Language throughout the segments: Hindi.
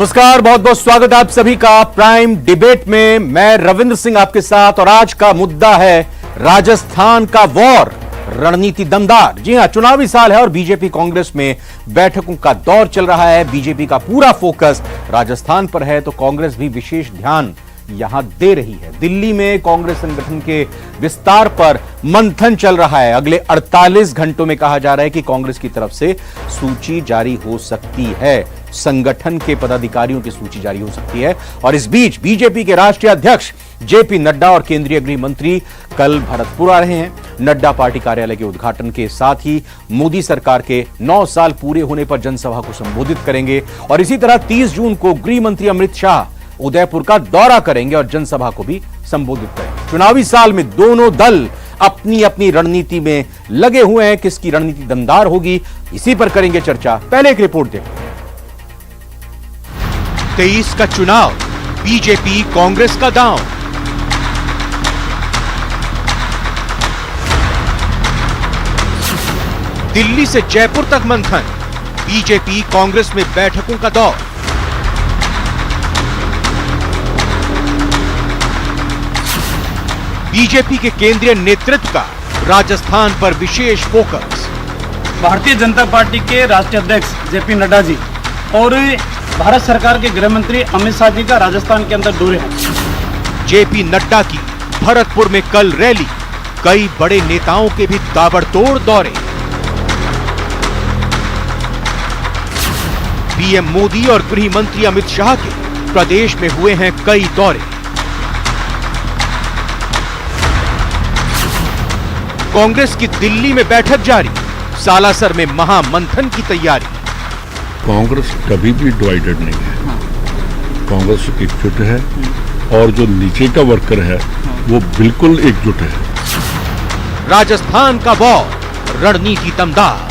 नमस्कार, बहुत बहुत स्वागत है आप सभी का प्राइम डिबेट में। मैं रविंद्र सिंह आपके साथ और आज का मुद्दा है राजस्थान का वॉर, रणनीति दमदार। जी हां, चुनावी साल है और बीजेपी कांग्रेस में बैठकों का दौर चल रहा है। बीजेपी का पूरा फोकस राजस्थान पर है तो कांग्रेस भी विशेष ध्यान यहां दे रही है। दिल्ली में कांग्रेस संगठन के विस्तार पर मंथन चल रहा है। अगले 48 घंटों में कहा जा रहा है कि कांग्रेस की तरफ से सूची जारी हो सकती है, संगठन के पदाधिकारियों की सूची जारी हो सकती है। और इस बीच बीजेपी के राष्ट्रीय अध्यक्ष जेपी नड्डा और केंद्रीय गृह मंत्री कल भरतपुर आ रहे हैं। नड्डा पार्टी कार्यालय के उद्घाटन के साथ ही मोदी सरकार के 9 साल पूरे होने पर जनसभा को संबोधित करेंगे और इसी तरह 30 जून को गृह मंत्री अमित शाह उदयपुर का दौरा करेंगे और जनसभा को भी संबोधित करेंगे। चुनावी साल में दोनों दल अपनी अपनी रणनीति में लगे हुए हैं। किसकी रणनीति दमदार होगी, इसी पर करेंगे चर्चा। पहले एक रिपोर्ट देखते हैं। 23 का चुनाव, बीजेपी कांग्रेस का दांव। दिल्ली से जयपुर तक मंथन, बीजेपी कांग्रेस में बैठकों का दौर। बीजेपी के केंद्रीय नेतृत्व का राजस्थान पर विशेष फोकस। भारतीय जनता पार्टी के राष्ट्रीय अध्यक्ष जेपी नड्डा जी और भारत सरकार के गृह मंत्री अमित शाह जी का राजस्थान के अंदर दौरे हैं। जेपी नड्डा की भरतपुर में कल रैली, कई बड़े नेताओं के भी ताबड़तोड़ दौरे। पीएम मोदी और गृह मंत्री अमित शाह के प्रदेश में हुए हैं कई दौरे। कांग्रेस की दिल्ली में बैठक जारी, सालासर में महामंथन की तैयारी। कांग्रेस कभी भी डिवाइडेड नहीं है, कांग्रेस एकजुट है और जो नीचे का वर्कर है वो बिल्कुल एकजुट है। राजस्थान का वॉर, रणनीति दमदार।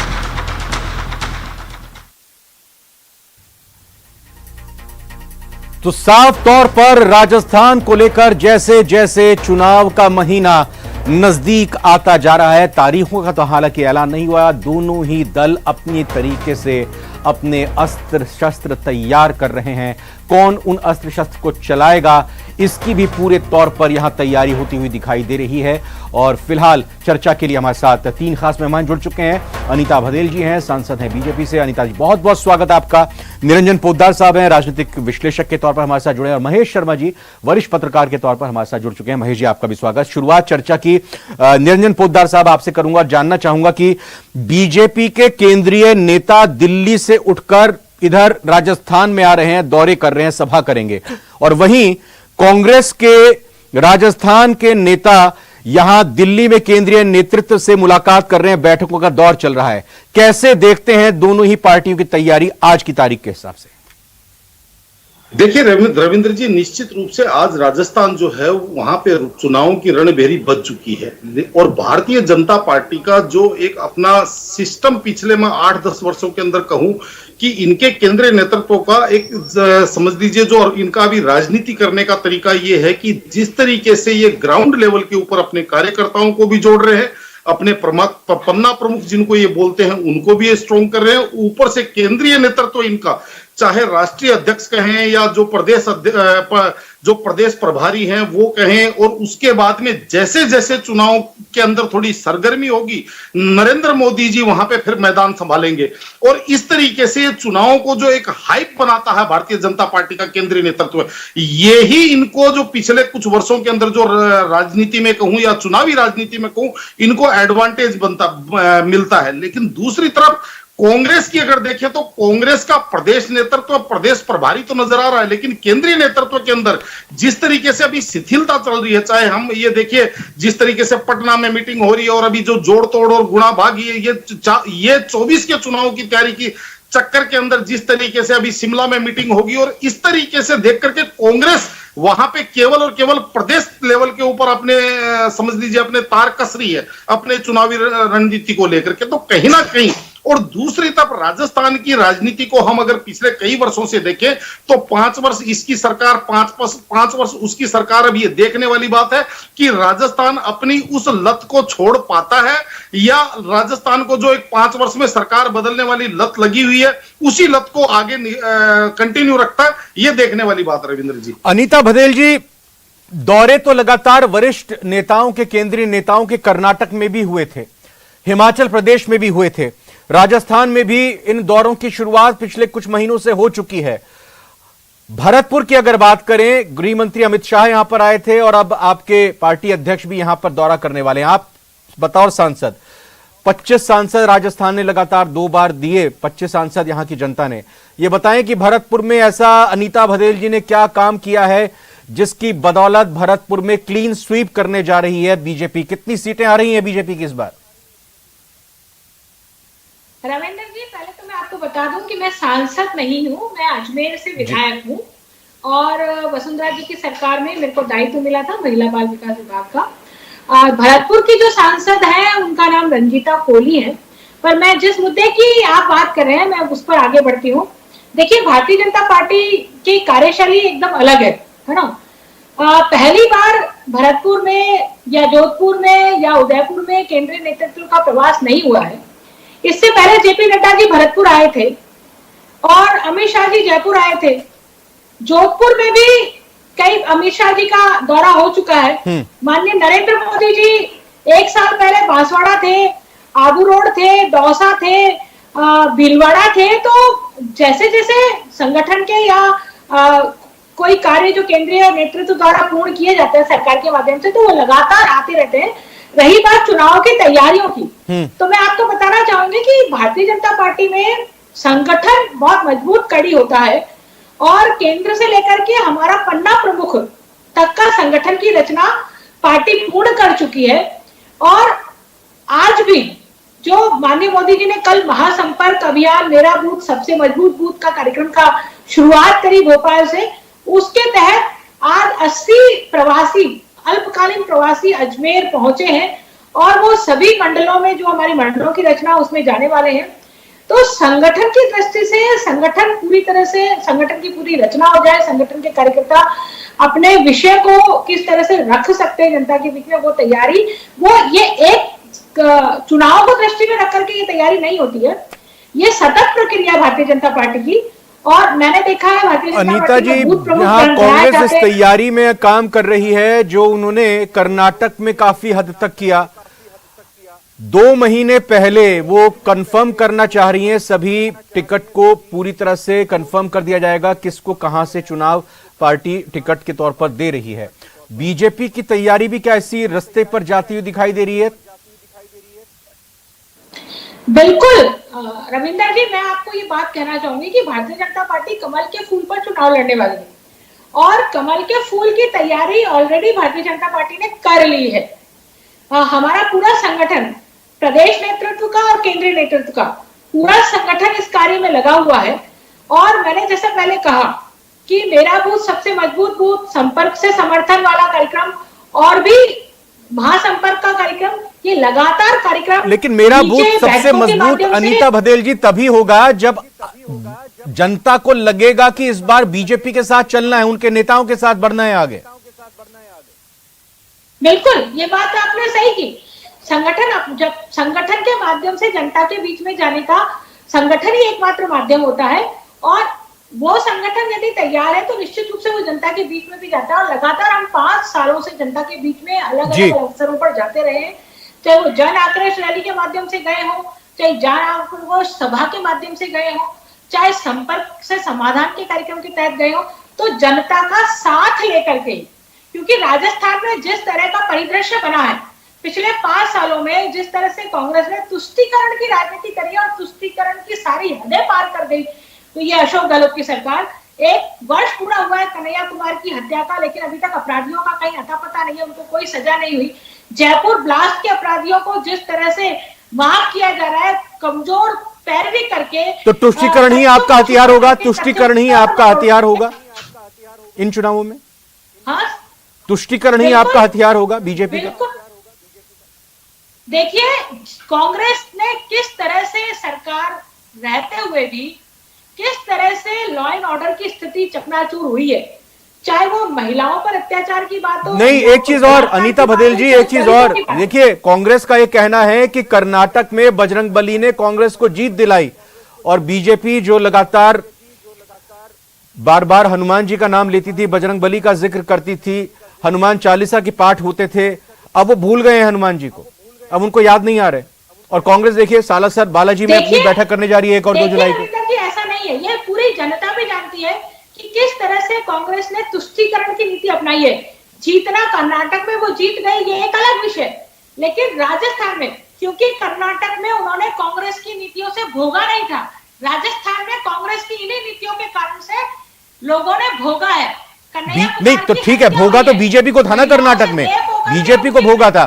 तो साफ तौर पर राजस्थान को लेकर जैसे जैसे चुनाव का महीना नजदीक आता जा रहा है, तारीखों का तो हालांकि ऐलान नहीं हुआ, दोनों ही दल अपनी तरीके से अपने अस्त्र शस्त्र तैयार कर रहे हैं। कौन उन अस्त्र शस्त्र को चलाएगा, इसकी भी पूरे तौर पर यहां तैयारी होती हुई दिखाई दे रही है। और फिलहाल चर्चा के लिए हमारे साथ 3 खास मेहमान जुड़ चुके हैं। अनीता भदेल जी हैं, सांसद हैं बीजेपी से। अनीता जी, बहुत बहुत स्वागत आपका। निरंजन पोद्दार साहब हैं, राजनीतिक विश्लेषक के तौर पर हमारे साथ जुड़े हैं। और महेश शर्मा जी, वरिष्ठ पत्रकार के तौर पर हमारे साथ जुड़ चुके हैं। महेश जी, आपका भी स्वागत। शुरुआत चर्चा की निरंजन पोद्दार साहब आपसे करूंगा। जानना चाहूंगा कि बीजेपी के केंद्रीय नेता दिल्ली से उठकर इधर राजस्थान में आ रहे हैं, दौरे कर रहे हैं, सभा करेंगे, और वहीं कांग्रेस के राजस्थान के नेता यहां दिल्ली में केंद्रीय नेतृत्व से मुलाकात कर रहे हैं, बैठकों का दौर चल रहा है। कैसे देखते हैं दोनों ही पार्टियों की तैयारी आज की तारीख के हिसाब से? देखिए रविंद्र जी, निश्चित रूप से आज राजस्थान जो है वहां पे चुनावों की रणभेरी बज चुकी है और भारतीय जनता पार्टी का जो एक अपना सिस्टम पिछले मैं 8-10 वर्षों के अंदर कहूं कि इनके केंद्रीय नेतृत्व का एक समझ लीजिए जो और इनका भी राजनीति करने का तरीका ये है कि जिस तरीके से ये ग्राउंड लेवल के ऊपर अपने कार्यकर्ताओं को भी जोड़ रहे हैं, अपने पन्ना प्रमुख जिनको ये बोलते हैं उनको भी स्ट्रॉन्ग कर रहे हैं, ऊपर से केंद्रीय नेतृत्व इनका, चाहे राष्ट्रीय अध्यक्ष कहें या जो प्रदेश प्रभारी हैं वो कहें, और उसके बाद में जैसे जैसे चुनाव के अंदर थोड़ी सरगर्मी होगी, नरेंद्र मोदी जी वहां पे फिर मैदान संभालेंगे। और इस तरीके से चुनावों को जो एक हाइप बनाता है भारतीय जनता पार्टी का केंद्रीय नेतृत्व, ये ही इनको जो पिछले कुछ वर्षों के अंदर जो राजनीति में कहूं या चुनावी राजनीति में कहूं, इनको एडवांटेज मिलता है। लेकिन दूसरी तरफ कांग्रेस की अगर देखें तो कांग्रेस का प्रदेश नेतृत्व, प्रदेश प्रभारी तो नजर आ रहा है, लेकिन केंद्रीय नेतृत्व के अंदर जिस तरीके से अभी शिथिलता चल रही है, चाहे हम ये देखिए जिस तरीके से पटना में मीटिंग हो रही है और अभी जो जोड़ तोड़ और गुणा भाग ये 24 के चुनाव की तैयारी की चक्कर के अंदर जिस तरीके से अभी शिमला में मीटिंग होगी, और इस तरीके से देख करके कांग्रेस वहां पे केवल और केवल प्रदेश लेवल के ऊपर अपने समझ लीजिए अपने तार कस रही है अपने चुनावी रणनीति को लेकर के। तो कहीं ना कहीं और दूसरी तरफ राजस्थान की राजनीति को हम अगर पिछले कई वर्षों से देखें तो 5 वर्ष इसकी सरकार, 5 वर्ष उसकी सरकार। अब ये देखने वाली बात है कि राजस्थान अपनी उस लत को छोड़ पाता है या राजस्थान को जो एक 5 वर्ष में सरकार बदलने वाली लत लगी हुई है उसी लत को आगे कंटिन्यू रखता है। ये देखने वाली बात रविंद्र जी। अनीता भदेल जी, दौरे तो लगातार वरिष्ठ नेताओं के, केंद्रीय नेताओं के कर्नाटक में भी हुए थे, हिमाचल प्रदेश में भी हुए थे, राजस्थान में भी इन दौरों की शुरुआत पिछले कुछ महीनों से हो चुकी है। भरतपुर की अगर बात करें, गृह मंत्री अमित शाह यहां पर आए थे और अब आपके पार्टी अध्यक्ष भी यहां पर दौरा करने वाले हैं। आप बतौर सांसद, 25 सांसद राजस्थान ने लगातार 2 बार दिए, 25 सांसद यहां की जनता ने। यह बताएं कि भरतपुर में ऐसा अनीता भदेल जी ने क्या काम किया है जिसकी बदौलत भरतपुर में क्लीन स्वीप करने जा रही है बीजेपी। कितनी सीटें आ रही हैं बीजेपी की इस बार? रविंद्र जी, पहले तो मैं आपको बता दूं कि मैं सांसद नहीं हूं, मैं अजमेर से विधायक हूं और वसुंधरा जी की सरकार में मेरे को दायित्व मिला था महिला बाल विकास विभाग का। भरतपुर की जो सांसद है उनका नाम रंजीता कोहली है। पर मैं जिस मुद्दे की आप बात कर रहे हैं मैं उस पर आगे बढ़ती हूँ। देखिए, भारतीय जनता पार्टी की कार्यशैली एकदम अलग है ना। पहली बार भरतपुर में या जोधपुर में या उदयपुर में केंद्रीय नेतृत्व का प्रवास नहीं हुआ है। इससे पहले जेपी नड्डा जी भरतपुर आए थे और अमित शाह जी जयपुर आए थे। जोधपुर में भी कई अमित शाह जी का दौरा हो चुका है। माननीय नरेंद्र मोदी जी 1 साल पहले बांसवाड़ा थे, आबू रोड थे, दौसा थे, भीलवाड़ा थे। तो जैसे जैसे संगठन के या कोई कार्य जो केंद्रीय नेतृत्व द्वारा पूर्ण किए जाते हैं सरकार के माध्यम से, तो वो लगातार आते रहते हैं। रही बात चुनाव की तैयारियों की, तो मैं आपको बताना चाहूंगी कि भारतीय जनता पार्टी में संगठन बहुत मजबूत कड़ी होता है और केंद्र से लेकर के हमारा पन्ना प्रमुख तक का संगठन की रचना पार्टी पूर्ण कर चुकी है। और आज भी जो माननीय मोदी जी ने कल महासंपर्क अभियान मेरा बूथ सबसे मजबूत बूथ का कार्यक्रम का शुरुआत करी भोपाल से, उसके तहत आज 80 प्रवासी, अल्पकालीन प्रवासी अजमेर पहुंचे हैं और वो सभी मंडलों में जो हमारी मंडलों की रचना उसमें जाने वाले हैं। तो संगठन की दृष्टि से संगठन पूरी तरह से, संगठन की पूरी रचना हो जाए, संगठन के कार्यकर्ता अपने विषय को किस तरह से रख सकते हैं जनता के बीच में, वो तैयारी, वो ये एक चुनाव को दृष्टि में रख करके ये तैयारी नहीं होती है। ये सतत प्रक्रिया भारतीय जनता पार्टी की। और मैंने देखा है भारतीय जनता अनीता जी, यहाँ कांग्रेस इस तैयारी में काम कर रही है जो उन्होंने कर्नाटक में काफी हद तक किया। 2 महीने पहले वो कंफर्म करना चाह रही हैं, सभी टिकट को पूरी तरह से कंफर्म कर दिया जाएगा किसको कहां से चुनाव पार्टी टिकट के तौर पर दे रही है। बीजेपी की तैयारी भी क्या इसी रास्ते पर जाती हुई दिखाई दे रही है? बिल्कुल रविंद्र जी, मैं आपको ये बात कहना चाहूंगी कि भारतीय जनता पार्टी कमल के फूल पर चुनाव लड़ने वाली है और कमल के फूल की तैयारी ऑलरेडी भारतीय जनता पार्टी ने कर ली है। हमारा पूरा संगठन, प्रदेश नेतृत्व का और केंद्रीय नेतृत्व का पूरा संगठन इस कार्य में लगा हुआ है। और मैंने जैसे पहले कहा कि मेरा बूथ सबसे मजबूत बूथ, संपर्क से समर्थन वाला कार्यक्रम और भी महासंपर्क का कार्यक्रम, ये लगातार कार्यक्रम। लेकिन मेरा बूथ सबसे मजबूत अनीता भदेल जी तभी होगा जब जनता को लगेगा कि इस बार बीजेपी के साथ चलना है, उनके नेताओं के साथ बढ़ना है आगे। बिल्कुल, ये बात आपने सही की। संगठन, जब संगठन के माध्यम से जनता के बीच में जाने का संगठन ही एकमात्र माध्यम होता है और वो संगठन यदि तैयार है तो निश्चित रूप से वो जनता के बीच में भी जाता है। और लगातार हम 5 सालों से जनता के बीच में अलग अलग अवसरों पर जाते रहे हैं, चाहे वो जन आक्रोश रैली के माध्यम से गए हो, चाहे जन आक्रोश सभा के माध्यम से गए हो, चाहे संपर्क से समाधान के कार्यक्रम के तहत गए हो, तो जनता का साथ लेकर के। क्योंकि राजस्थान में जिस तरह का परिदृश्य बना है पिछले 5 सालों में, जिस तरह से कांग्रेस ने तुष्टीकरण की राजनीति करी और तुष्टीकरण की सारी हदें पार कर गई, तो ये अशोक गहलोत की सरकार, 1 वर्ष पूरा हुआ है कन्हैया कुमार की हत्या का, लेकिन अभी तक अपराधियों का कहीं अता पता नहीं है, उनको कोई सजा नहीं हुई। जयपुर ब्लास्ट के अपराधियों को जिस तरह से माफ किया जा रहा है कमजोर पैरवी करके, तो तुष्टीकरण ही आपका हथियार होगा, तुष्टीकरण ही आपका हथियार होगा इन चुनावों में। हाँ, तुष्टीकरण ही आपका हथियार होगा बीजेपी का। देखिए, कांग्रेस ने किस तरह से सरकार रहते हुए भी किस तरह से लॉ एंड ऑर्डर की स्थिति चकनाचूर हुई है, चाहे वो महिलाओं पर अत्याचार की बात हो। नहीं, एक चीज और अनीता भदेल जी, एक चीज और देखिए, कांग्रेस का ये कहना है कि कर्नाटक में बजरंगबली ने कांग्रेस को जीत दिलाई और बीजेपी जो लगातार बार बार हनुमान जी का नाम लेती थी, बजरंगबली का जिक्र करती थी, हनुमान चालीसा के पाठ होते थे, अब वो भूल गए हैं हनुमान जी को, अब उनको याद नहीं आ रहे। और कांग्रेस देखिए सालासर बालाजी में अपनी बैठक करने जा रही है 1 और 2 जुलाई को। ऐसा नहीं है, ये पूरी जनता भी जानती है कि किस तरह से कांग्रेस ने तुष्टीकरण की नीति अपनाई है। जीतना कर्नाटक में वो जीत गए, ये एक अलग विषय, लेकिन राजस्थान में, क्योंकि कर्नाटक में उन्होंने कांग्रेस की नीतियों से भोगा नहीं था, राजस्थान में कांग्रेस की इन्हीं नीतियों के कारण से लोगों ने भोगा है। नहीं तो ठीक है, भोगा तो बीजेपी को था ना, कर्नाटक में बीजेपी को भोगा था।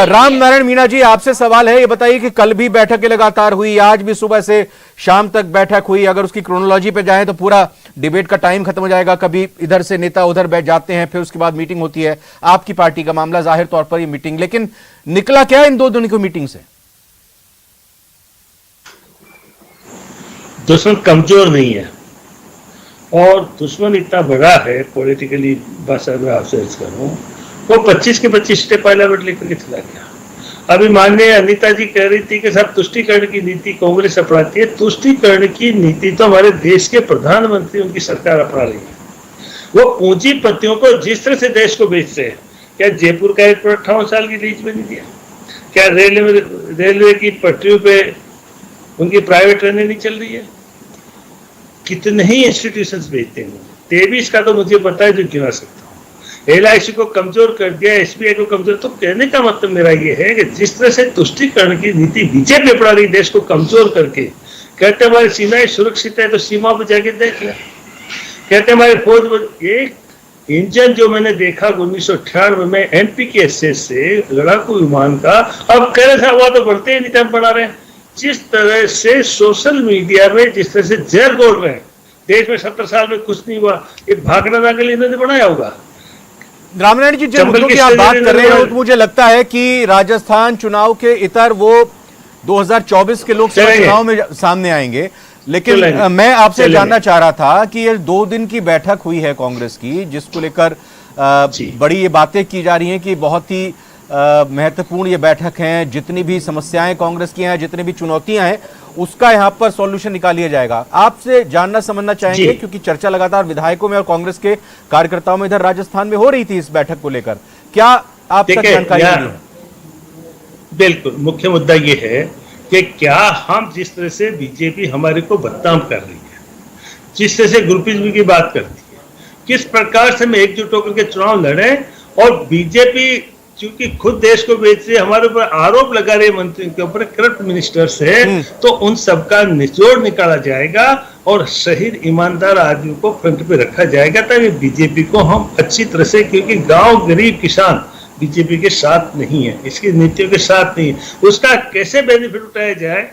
राम नारायण मीणा जी, आपसे सवाल है, ये बताइए कि कल भी बैठकें लगातार हुई, आज भी सुबह से शाम तक बैठक हुई, अगर उसकी क्रोनोलॉजी पे जाएं तो पूरा डिबेट का टाइम खत्म हो जाएगा, कभी इधर से नेता उधर बैठ जाते हैं, फिर उसके बाद मीटिंग होती है, आपकी पार्टी का मामला जाहिर तौर पर ये मीटिंग, लेकिन निकला क्या इन 2 दिन की मीटिंग से? दुश्मन कमजोर नहीं है और दुश्मन इतना बड़ा है, पॉलिटिकली भाषा में आपसे अर्ज करूं, वो 25 के 25 सीटें पार्लियामेंट लेकर के चला गया। अभी माननीय अनीता जी कह रही थी कि साहब तुष्टीकरण की नीति कांग्रेस अपनाती है। तुष्टीकरण की नीति तो हमारे देश के प्रधानमंत्री, उनकी सरकार अपना रही है। वो पूंजीपतियों को जिस तरह से देश को बेचते हैं, क्या जयपुर का एक 58 साल की लीज में नहीं दिया? क्या रेलवे की पटरियों पे उनकी प्राइवेट ट्रेनें नहीं चल रही है? कितने ही इंस्टीट्यूशंस बेचते हैं। 23 का तो मुझे पता है, जो गिना सकता हूँ। LIC को कमजोर कर दिया, SBI को कमजोर। तो कहने का मतलब मेरा ये है कि जिस तरह से तुष्टीकरण की नीति बीजेपी अपना रही, देश को कमजोर करके, कहते हमारी सीमाएं सुरक्षित है तो सीमा पर जाके देख ले, कहते हमारी फौज। एक इंजन जो मैंने देखा 1998 में MPKSS से लड़ाकू विमान का, अब कह रहे थे वह तो बढ़ते ही नहीं थे, हम बढ़ा रहे हैं। जिस तरह से सोशल मीडिया में जिस तरह से जहर घोल रहे हैं, देश में 70 साल में कुछ नहीं हुआ, एक भागना के लिए इन्होंने बनाया होगा। रामनारायण जी, जिन मुद्दों की आप बात कर रहे हो, तो मुझे लगता है कि राजस्थान चुनाव के इतर वो 2024 के लोकसभा चुनाव में सामने आएंगे, लेकिन मैं आपसे जानना चाह रहा था कि ये 2 दिन की बैठक हुई है कांग्रेस की, जिसको लेकर बड़ी ये बातें की जा रही हैं कि बहुत ही महत्वपूर्ण ये बैठक है, जितनी भी समस्याएं कांग्रेस की हैं, जितनी भी चुनौतियां हैं, उसका यहां पर सॉल्यूशन निकाल लिया जाएगा। आपसे जानना समझना चाहेंगे, क्योंकि चर्चा लगातार विधायकों में और कांग्रेस के कार्यकर्ताओं में इधर राजस्थान में हो रही थी इस बैठक को लेकर, क्या आप तक जानकारी है? बिल्कुल, मुख्य मुद्दा ये है कि क्या हम जिस तरह से बीजेपी हमारे को बदनाम कर रही है, जिस तरह से ग्रुपिज्म की बात करती है, किस प्रकार से हम एकजुट होकर के चुनाव लड़े, और बीजेपी चूंकि खुद देश को बेच रही है, हमारे ऊपर आरोप लगा रहे मंत्रियों के ऊपर, करप्ट मिनिस्टर्स है, तो उन सबका निचोड़ निकाला जाएगा और सही ईमानदार आदमी को फ्रंट पे रखा जाएगा, ताकि बीजेपी को हम अच्छी तरह से, क्योंकि गांव गरीब किसान बीजेपी के साथ नहीं है, इसकी नीतियों के साथ नहीं है, उसका कैसे बेनिफिट उठाया जाए,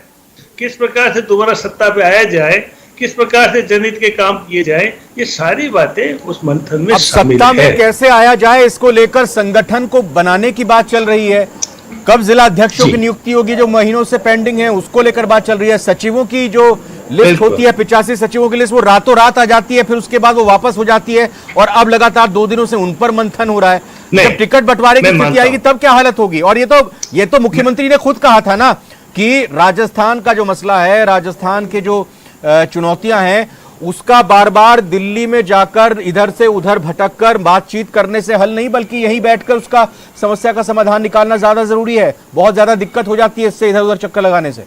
किस प्रकार से दोबारा सत्ता पे आया जाए, किस प्रकार से जनहित के काम किए जाए, ये सारी बातें उस मंथन में शामिल है। सत्ता में कैसे आया जाए, इसको लेकर संगठन को बनाने की बात चल रही है। कब जिला अध्यक्षों की नियुक्ति होगी, जो महीनों से पेंडिंग है, उसको लेकर बात चल रही है। सचिवों की जो लिस्ट होती है, 85 सचिवों की लिस्ट, वो रातों रात आ जाती है, फिर उसके बाद वो वापस हो जाती है, और अब लगातार 2 दिनों से उन पर मंथन हो रहा है। जब टिकट बंटवारे की स्थिति आएगी तब क्या हालत होगी? और ये तो मुख्यमंत्री ने खुद कहा था ना कि राजस्थान का जो मसला है, राजस्थान के जो चुनौतियां हैं, उसका बार बार दिल्ली में जाकर इधर से उधर भटककर बातचीत करने से हल नहीं, बल्कि यहीं बैठकर उसका समस्या का समाधान निकालना ज्यादा जरूरी है। बहुत ज्यादा दिक्कत हो जाती है इससे इधर उधर चक्कर लगाने से।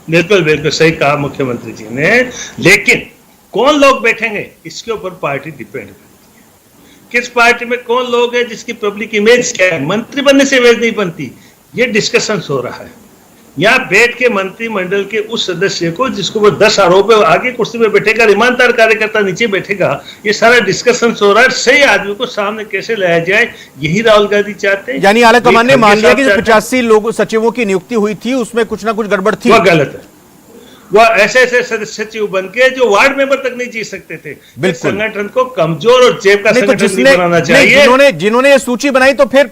बिल्कुल बिल्कुल सही कहा मुख्यमंत्री जी ने, लेकिन कौन लोग बैठेंगे इसके ऊपर पार्टी डिपेंड करती है। किस पार्टी में कौन लोग हैं, जिसकी पब्लिक इमेज क्या है, मंत्री बनने से इमेज नहीं बनती, ये डिस्कशन हो रहा है। यहाँ बैठ के मंत्रिमंडल के उस सदस्य को, जिसको वो 10 आरोप है, आगे कुर्सी में बैठेगा, ईमानदार कार्यकर्ता नीचे बैठेगा, ये सारा डिस्कशन हो रहा है। सही आदमी को सामने कैसे लाया जाए, यही राहुल गांधी चाहते हैं। यानी आलाकमान ने मान लिया कि 85 लोगों सचिवों की नियुक्ति हुई थी, उसमें कुछ ना कुछ गड़बड़ थी, वह गलत है। वह ऐसे सचिव बन के जो वार्ड मेंबर तक नहीं जी सकते थे। संगठन को कमजोर और जेब का संगठन बनाना चाहिए। जिन्होंने ये सूची बनाई, तो फिर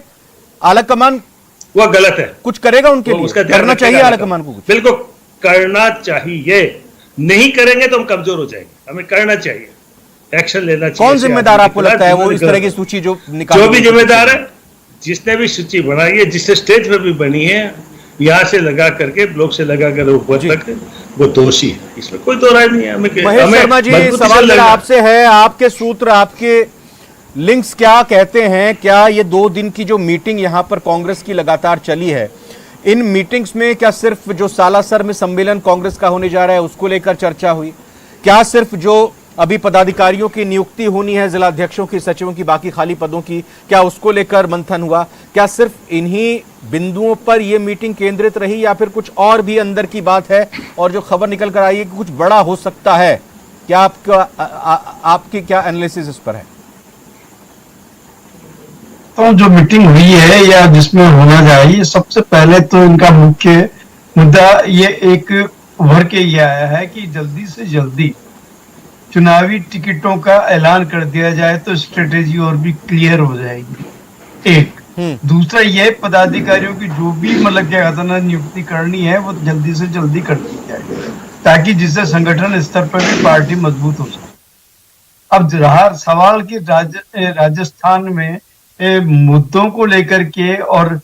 आलाकमान वह गलत है। कुछ करेगा उनके तो लिए, उसका ध्यान करना रखेगा चाहिए नेता। हाईकमान को कुछ। बिल्कुल करना चाहिए, नहीं करेंगे तो हम कमजोर हो जाएंगे, हमें करना चाहिए, एक्शन लेना चाहिए। कौन जिम्मेदार आपको लगता है वो इस तरह की सूची जो निकाल, जो भी जिम्मेदार है, जिसने भी सूची बनाई है, जिससे स्टेज पे भी बनी है, यहाँ से लगा करके ब्लॉक से लगा कर ऊपर तक, वो दोषी है, इसमें कोई दो राय नहीं है। महेश शर्मा जी, सवाल मेरा आपसे है, आपके सूत्र, आपके लिंक्स क्या कहते हैं? क्या ये 2 दिन की जो मीटिंग यहां पर कांग्रेस की लगातार चली है, इन मीटिंग्स में क्या सिर्फ जो सालासर में सम्मेलन कांग्रेस का होने जा रहा है उसको लेकर चर्चा हुई? क्या सिर्फ जो अभी पदाधिकारियों की नियुक्ति होनी है, जिलाध्यक्षों की, सचिवों की, बाकी खाली पदों की, क्या उसको लेकर मंथन हुआ? क्या सिर्फ इन्हीं बिंदुओं पर यह मीटिंग केंद्रित रही या फिर कुछ और भी अंदर की बात है और जो खबर निकल कर आई है कि कुछ बड़ा हो सकता है? क्या आपकी क्या एनालिसिस इस पर है? तो जो मीटिंग हुई है या जिसमें होना चाहिए, सबसे पहले तो इनका मुख्य मुद्दा ये एक उभर के ये आया है कि जल्दी से जल्दी चुनावी टिकटों का ऐलान कर दिया जाए तो स्ट्रेटेजी और भी क्लियर हो जाएगी। एक दूसरा, ये पदाधिकारियों की जो भी मतलब क्या कहते हैं नियुक्ति करनी है वो जल्दी से जल्दी कर दी जाए, ताकि जिससे संगठन स्तर पर भी पार्टी मजबूत हो सके। अब रहा सवाल कि राजस्थान में मुद्दों को लेकर के और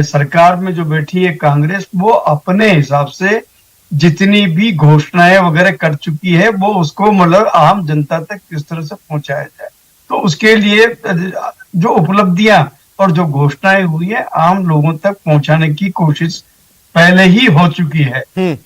सरकार में जो बैठी है कांग्रेस, वो अपने हिसाब से जितनी भी घोषणाएं वगैरह कर चुकी है वो उसको मतलब आम जनता तक किस तरह से पहुंचाया जाए, तो उसके लिए जो उपलब्धियां और जो घोषणाएं हुई है आम लोगों तक पहुंचाने की कोशिश पहले ही हो चुकी है।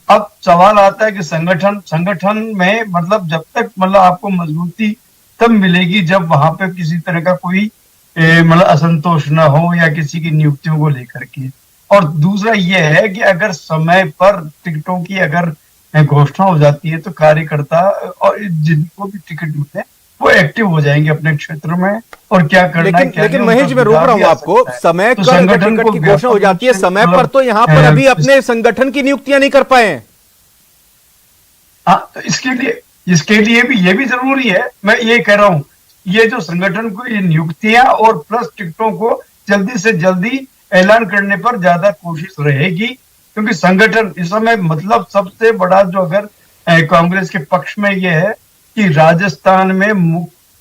अब सवाल आता है कि संगठन में मतलब जब तक मतलब आपको मजबूती तब मिलेगी जब वहां पे किसी तरह का कोई मतलब असंतोष न हो या किसी की नियुक्तियों को लेकर के। और दूसरा यह है कि अगर समय पर टिकटों की अगर घोषणा हो जाती है तो कार्यकर्ता और जिनको भी टिकट मिलते हैं वो एक्टिव हो जाएंगे अपने क्षेत्र में और क्या करना है। लेकिन महेश, मैं रोक रहा हूँ आपको, समय पर टिकट की घोषणा हो जाती है, समय पर तो यहाँ पर अभी अपने संगठन की नियुक्तियां नहीं कर पाए हैं। हाँ, तो इसके लिए भी ये भी जरूरी है। मैं ये कह रहा हूँ, ये जो संगठन को ये नियुक्तियां और प्लस टिकटों को जल्दी से जल्दी ऐलान करने पर ज्यादा कोशिश रहेगी, क्योंकि संगठन इस समय मतलब सबसे बड़ा जो अगर कांग्रेस के पक्ष में यह है कि राजस्थान में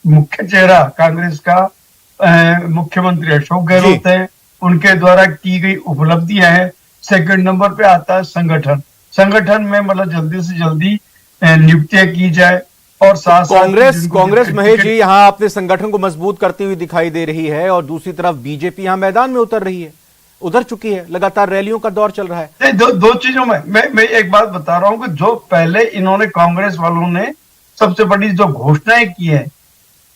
मुख्य चेहरा कांग्रेस का मुख्यमंत्री अशोक गहलोत है, उनके द्वारा की गई उपलब्धियां हैं। सेकंड नंबर पे आता है संगठन में मतलब जल्दी से जल्दी नियुक्तियां की जाए और साथ कांग्रेस महेश जी यहाँ अपने संगठन को मजबूत करती हुई दिखाई दे रही है और दूसरी तरफ बीजेपी यहाँ मैदान में उतर रही है, उधर चुकी है, लगातार रैलियों का दौर चल रहा है। दो चीजों में मैं एक बात बता रहा हूँ कि जो पहले इन्होंने कांग्रेस वालों ने सबसे बड़ी जो घोषणाएं की है,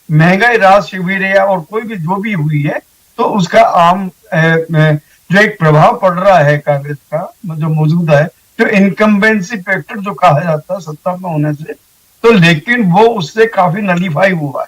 महंगाई राहत शिविर या और कोई भी जो भी हुई है, तो उसका आम जो एक प्रभाव पड़ रहा है कांग्रेस का जो मौजूदा है, जो इनकम्बेंसी फैक्टर जो कहा जाता है सत्ता में होने से, तो लेकिन वो उससे काफी नलीफाई हुआ है,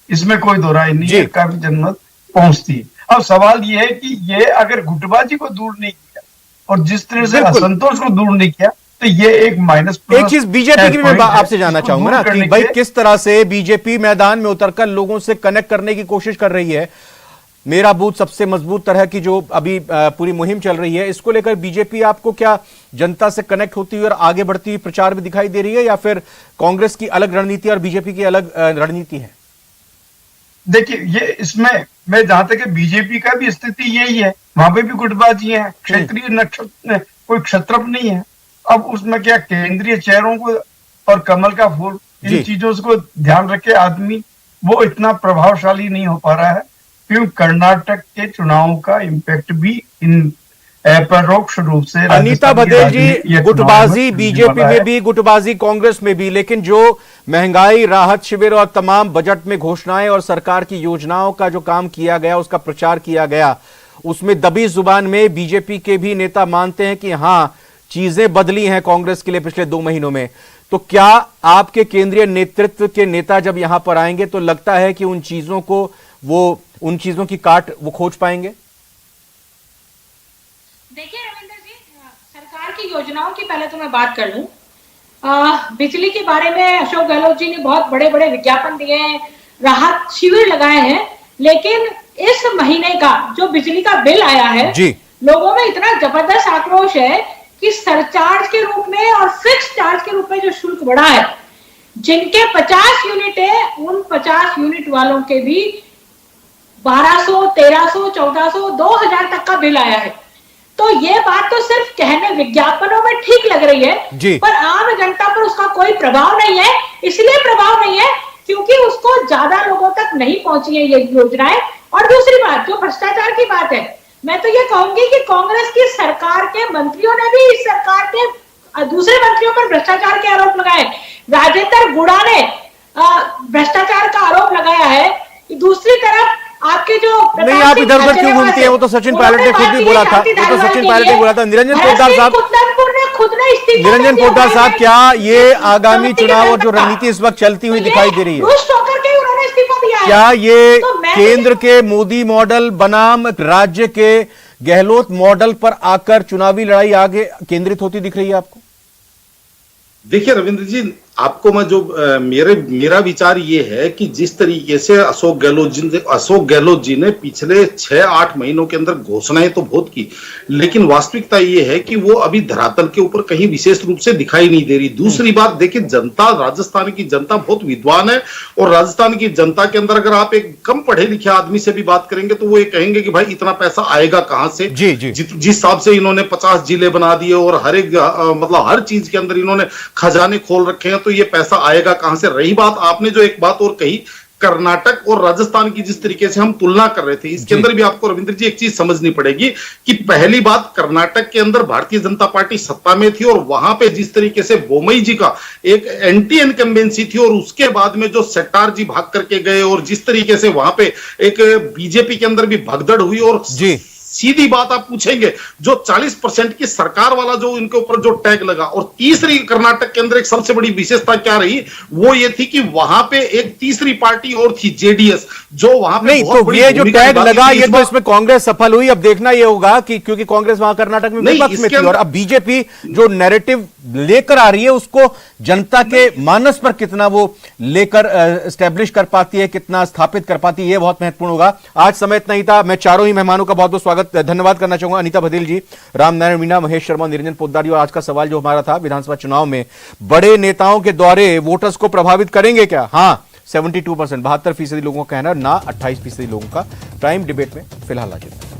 इसमें कोई दो राय नहीं है, काफी जनमत पहुंचती है। अब सवाल ये है कि ये अगर गुटबाजी को दूर नहीं किया और जिस तरह से असंतोष को दूर नहीं किया तो ये एक माइनस। एक चीज बीजेपी की भी मैं आपसे जानना चाहूंगा ना कि भाई किस तरह से बीजेपी मैदान में उतरकर लोगों से कनेक्ट करने की कोशिश कर रही है। मेरा बूथ सबसे मजबूत तरह की जो अभी पूरी मुहिम चल रही है, इसको लेकर बीजेपी आपको क्या जनता से कनेक्ट होती हुई और आगे बढ़ती हुई प्रचार में दिखाई दे रही है, या फिर कांग्रेस की अलग रणनीति और बीजेपी की अलग रणनीति है? देखिए, ये इसमें मैं जहां तक बीजेपी का भी स्थिति यही है, वहां पे भी गुटबाजी है, क्षेत्रीय नक्षत्र कोई क्षत्रप नहीं है। अब उसमें क्या केंद्रीय चेहरों को और कमल का फूल, इन चीजों को ध्यान रखे आदमी, वो इतना प्रभावशाली नहीं हो पा रहा है, क्योंकि कर्नाटक के चुनावों का इम्पैक्ट भी इन परोक्ष रूप से अनीता भदेल जी, गुटबाजी बीजेपी में भी, गुटबाजी कांग्रेस में भी, लेकिन जो महंगाई राहत शिविर और तमाम बजट में घोषणाएं और सरकार की योजनाओं का जो काम किया गया, उसका प्रचार किया गया, उसमें दबी जुबान में बीजेपी के भी नेता मानते हैं कि हां चीजें बदली हैं कांग्रेस के लिए पिछले 2 महीनों में। तो क्या आपके केंद्रीय नेतृत्व के नेता जब यहां पर आएंगे तो लगता है कि उन चीजों की काट वो खोज पाएंगे? देखिए रविंद्र जी, सरकार की योजनाओं की पहले तो मैं बात कर लूं। बिजली के बारे में अशोक गहलोत जी ने बहुत बड़े बड़े विज्ञापन दिए हैं, राहत शिविर लगाए हैं, लेकिन इस महीने का जो बिजली का बिल आया है लोगों में इतना जबरदस्त आक्रोश है कि सरचार्ज के रूप में और फिक्स चार्ज के रूप में जो शुल्क बढ़ा है, जिनके 50 यूनिट है उन 50 यूनिट वालों के भी 1200, 1300, 1400, 2000 तक का बिल आया है। तो ये बात तो सिर्फ कहने विज्ञापनों में ठीक लग रही है, पर आम जनता पर उसका कोई प्रभाव नहीं है। इसलिए प्रभाव नहीं है क्योंकि उसको ज्यादा लोगों तक नहीं पहुंची है ये योजनाएं। और दूसरी बात, जो भ्रष्टाचार की बात है, मैं तो ये कहूंगी कि कांग्रेस की सरकार के मंत्रियों ने भी इस सरकार के दूसरे मंत्रियों पर भ्रष्टाचार के आरोप लगाए। राजेंद्र गुड़ा ने भ्रष्टाचार का आरोप लगाया है। दूसरी तरफ आपके जो नहीं, आप इधर उधर क्यों घूमती हैं? वो तो सचिन पायलट ने खुद भी बोला था, निरंजन पोद्दार साहब, निरंजन पोद्दार साहब, क्या ये आगामी चुनाव और जो रणनीति इस वक्त चलती हुई दिखाई दे रही है, क्या ये केंद्र के मोदी मॉडल बनाम राज्य के गहलोत मॉडल पर आकर चुनावी लड़ाई आगे केंद्रित होती दिख रही है आपको? देखिए रविंद्र जी, आपको मैं जो मेरा विचार ये है कि जिस तरीके से अशोक गहलोत जी ने पिछले 6-8 महीनों के अंदर घोषणाएं तो बहुत की, लेकिन वास्तविकता ये है कि वो अभी धरातल के ऊपर कहीं विशेष रूप से दिखाई नहीं दे रही। दूसरी बात, देखिए जनता, राजस्थान की जनता बहुत विद्वान है, और राजस्थान की जनता के अंदर अगर आप एक कम पढ़े लिखे आदमी से भी बात करेंगे तो वो ये कहेंगे कि भाई इतना पैसा आएगा कहां से। जिस हिसाब से इन्होंने 50 जिले बना दिए और हर एक मतलब हर चीज के अंदर इन्होंने खजाने खोल रखे हैं, तो ये पैसा आएगा कहां से। रही बात, आपने जो एक बात और कही, कर्नाटक और राजस्थान की जिस तरीके से हम तुलना कर रहे थे, इसके अंदर भी आपको रविंद्र जी एक चीज समझनी पड़ेगी कि पहली बात, कर्नाटक के अंदर भारतीय जनता पार्टी सत्ता में थी और वहां पे जिस तरीके से बोमई जी का एक एंटी इनकम्बेंसी थी, और उसके बाद में जो सेट्टार जी भाग करके गए, और जिस तरीके से वहां पे एक बीजेपी के अंदर भी भगदड़ हुई, और सीधी बात आप पूछेंगे, जो 40% की सरकार वाला जो इनके ऊपर जो टैग लगा, और तीसरी कर्नाटक के अंदर एक सबसे बड़ी विशेषता क्या रही, वो ये थी कि वहां पे एक तीसरी पार्टी और थी, जेडीएस, जो वहां पे नहीं, तो ये जो टैग लगा, ये तो इसमें कांग्रेस सफल हुई। अब देखना ये होगा कि क्योंकि कांग्रेस वहां कर्नाटक में विपक्ष में थी, और अब बीजेपी जो नैरेटिव लेकर आ रही है उसको जनता के मानस पर कितना वो लेकर एस्टेब्लिश कर पाती है, कितना स्थापित कर पाती है, ये बहुत महत्वपूर्ण होगा। आज समय इतना ही था। मैं चारों ही मेहमानों का बहुत बहुत स्वागत, धन्यवाद करना चाहूंगा। अनीता भदेल जी, राम नारायण मीणा, महेश शर्मा, निरंजन पोद्दार जी। और आज का सवाल जो हमारा था, विधानसभा चुनाव में बड़े नेताओं के दौरे वोटर्स को प्रभावित करेंगे क्या? हाँ, 72%, 72% लोगों का कहना, ना 28% लोगों का। प्राइम डिबेट में फिलहाल आज